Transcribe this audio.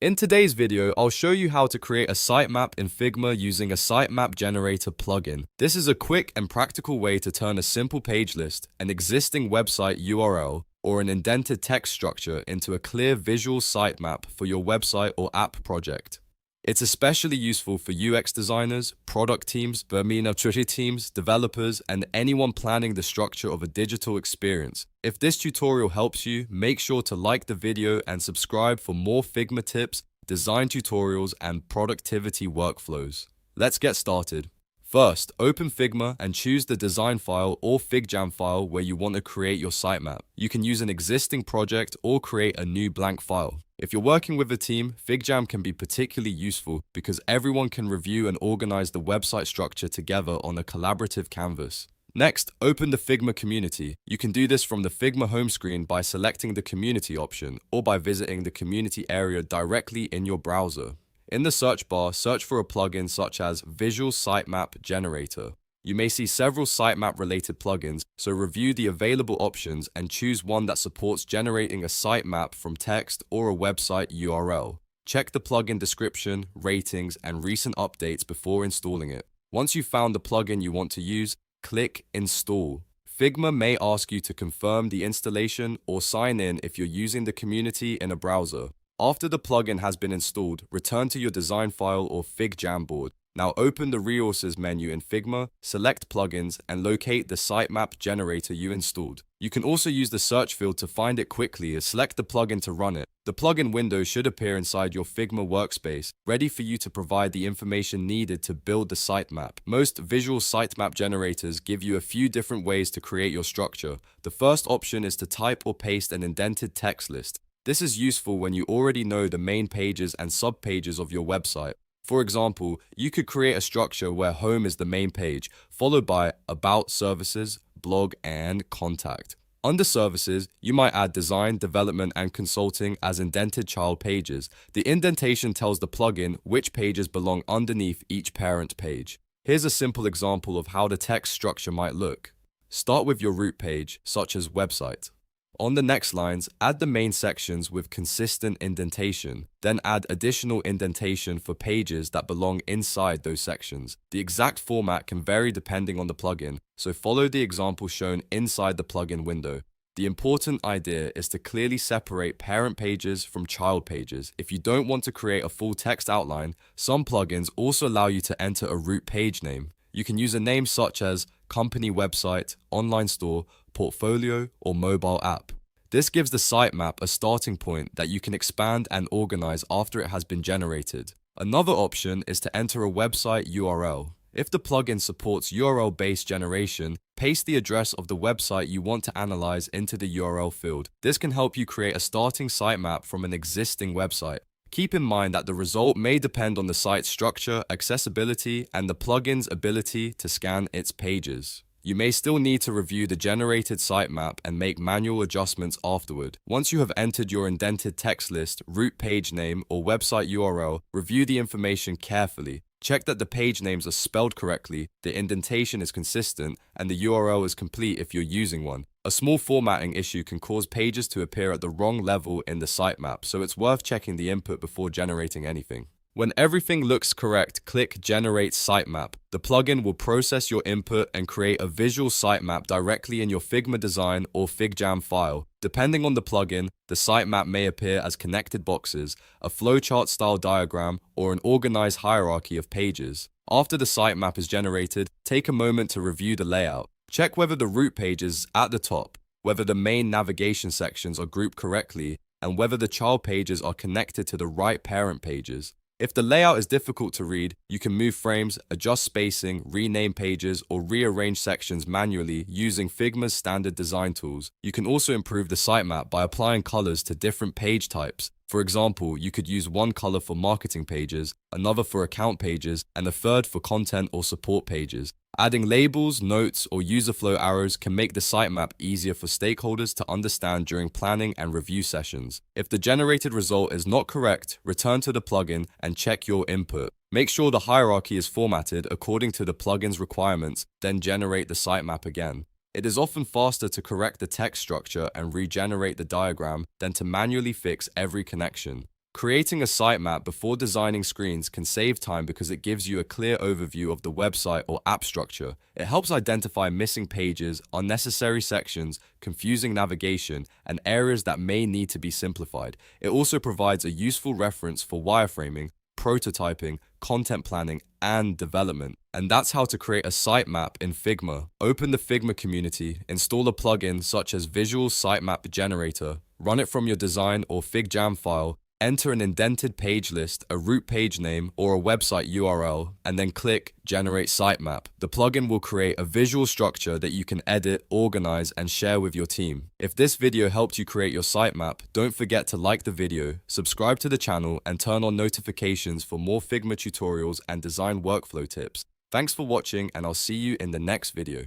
In today's video, I'll show you how to create a sitemap in Figma using a sitemap generator plugin. This is a quick and practical way to turn a simple page list, an existing website URL, or an indented text structure into a clear visual sitemap for your website or app project. It's especially useful for UX designers, product teams, Vermina teams, developers, and anyone planning the structure of a digital experience. If this tutorial helps you, make sure to like the video and subscribe for more Figma tips, design tutorials, and productivity workflows. Let's get started. First, open Figma and choose the design file or FigJam file where you want to create your sitemap. You can use an existing project or create a new blank file. If you're working with a team, FigJam can be particularly useful because everyone can review and organize the website structure together on a collaborative canvas. Next, open the Figma community. You can do this from the Figma home screen by selecting the community option or by visiting the community area directly in your browser. In the search bar, search for a plugin such as Visual Sitemap Generator. You may see several sitemap-related plugins, so review the available options and choose one that supports generating a sitemap from text or a website URL. Check the plugin description, ratings, and recent updates before installing it. Once you've found the plugin you want to use, click Install. Figma may ask you to confirm the installation or sign in if you're using the community in a browser. After the plugin has been installed, return to your design file or FigJam board. Now open the Resources menu in Figma, select Plugins, and locate the sitemap generator you installed. You can also use the search field to find it quickly and select the plugin to run it. The plugin window should appear inside your Figma workspace, ready for you to provide the information needed to build the sitemap. Most visual sitemap generators give you a few different ways to create your structure. The first option is to type or paste an indented text list. This is useful when you already know the main pages and subpages of your website. For example, you could create a structure where Home is the main page, followed by About, Services, Blog, and Contact. Under Services, you might add Design, Development, and Consulting as indented child pages. The indentation tells the plugin which pages belong underneath each parent page. Here's a simple example of how the text structure might look. Start with your root page, such as Website. On the next lines, add the main sections with consistent indentation, then add additional indentation for pages that belong inside those sections. The exact format can vary depending on the plugin, so follow the example shown inside the plugin window. The important idea is to clearly separate parent pages from child pages. If you don't want to create a full text outline, some plugins also allow you to enter a root page name. You can use a name such as company website, online store, portfolio, or mobile app. This gives the sitemap a starting point that you can expand and organize after it has been generated. Another option is to enter a website URL. If the plugin supports URL-based generation, paste the address of the website you want to analyze into the URL field. This can help you create a starting sitemap from an existing website. Keep in mind that the result may depend on the site's structure, accessibility, and the plugin's ability to scan its pages. You may still need to review the generated sitemap and make manual adjustments afterward. Once you have entered your indented text list, root page name, or website URL, review the information carefully. Check that the page names are spelled correctly, the indentation is consistent, and the URL is complete if you're using one. A small formatting issue can cause pages to appear at the wrong level in the sitemap, so it's worth checking the input before generating anything. When everything looks correct, click Generate Sitemap. The plugin will process your input and create a visual sitemap directly in your Figma design or FigJam file. Depending on the plugin, the sitemap may appear as connected boxes, a flowchart style diagram, or an organized hierarchy of pages. After the sitemap is generated, take a moment to review the layout. Check whether the root page is at the top, whether the main navigation sections are grouped correctly, and whether the child pages are connected to the right parent pages. If the layout is difficult to read, you can move frames, adjust spacing, rename pages, or rearrange sections manually using Figma's standard design tools. You can also improve the sitemap by applying colors to different page types. For example, you could use one color for marketing pages, another for account pages, and a third for content or support pages. Adding labels, notes, or user flow arrows can make the sitemap easier for stakeholders to understand during planning and review sessions. If the generated result is not correct, return to the plugin and check your input. Make sure the hierarchy is formatted according to the plugin's requirements, then generate the sitemap again. It is often faster to correct the text structure and regenerate the diagram than to manually fix every connection. Creating a sitemap before designing screens can save time because it gives you a clear overview of the website or app structure. It helps identify missing pages, unnecessary sections, confusing navigation, and areas that may need to be simplified. It also provides a useful reference for wireframing, prototyping, content planning, and development. And that's how to create a sitemap in Figma. Open the Figma community, install a plugin such as Visual Sitemap Generator, run it from your design or FigJam file, enter an indented page list, a root page name, or a website URL, and then click Generate Sitemap. The plugin will create a visual structure that you can edit, organize, and share with your team. If this video helped you create your sitemap, don't forget to like the video, subscribe to the channel, and turn on notifications for more Figma tutorials and design workflow tips. Thanks for watching, and I'll see you in the next video.